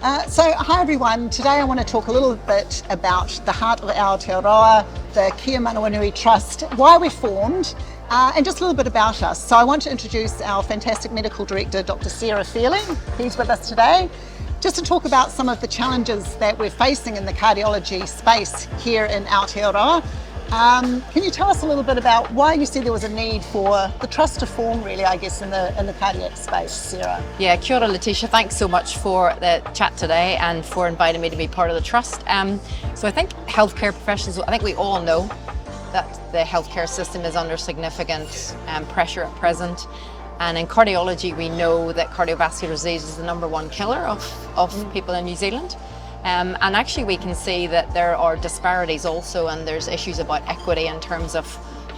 Hi everyone, today I want to talk a little bit about the heart of Aotearoa, the Kia Manawanui Trust, why we formed, and just a little bit about us. So I want to introduce our fantastic medical director, Dr. Sarah Feeling, who's with us today, just to talk about some of the challenges that we're facing in the cardiology space here in Aotearoa. Can you tell us a little bit about why you see there was a need for the trust to form, really, I guess, in the cardiac space, Sarah? Yeah, kia ora, Letitia. Thanks so much for the chat today and for inviting me to be part of the trust. So I think healthcare professionals, I think we all know that the healthcare system is under significant pressure at present. And in cardiology, we know that cardiovascular disease is the #1 killer of people in New Zealand. And actually we can see that there are disparities also, and there's issues about equity in terms of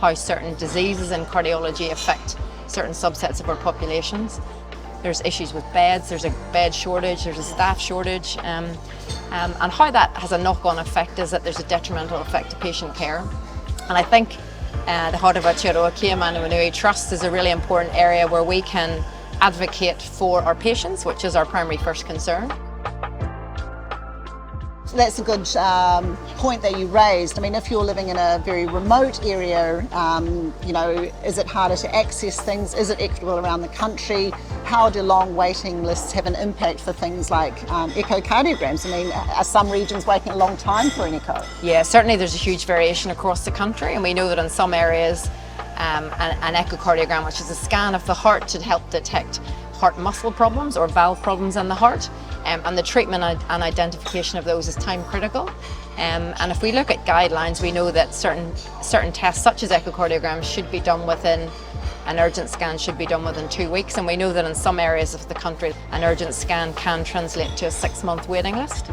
how certain diseases in cardiology affect certain subsets of our populations. There's issues with beds, there's a bed shortage, there's a staff shortage, and how that has a knock-on effect is that there's a detrimental effect to patient care. And I think the Heart of Aotearoa Kia Manawanui Trust is a really important area where we can advocate for our patients, which is our primary first concern. That's a good point that you raised. I mean, if you're living in a very remote area, is it harder to access things? Is it equitable around the country? How do long waiting lists have an impact for things like echocardiograms? I mean, are some regions waiting a long time for an echo? Yeah, certainly there's a huge variation across the country, and we know that in some areas an echocardiogram, which is a scan of the heart to help detect heart muscle problems or valve problems in the heart, and the treatment and identification of those is time critical. And if we look at guidelines, we know that certain tests such as echocardiograms should be done within, an urgent scan should be done within 2 weeks, and we know that in some areas of the country an urgent scan can translate to a 6-month waiting list.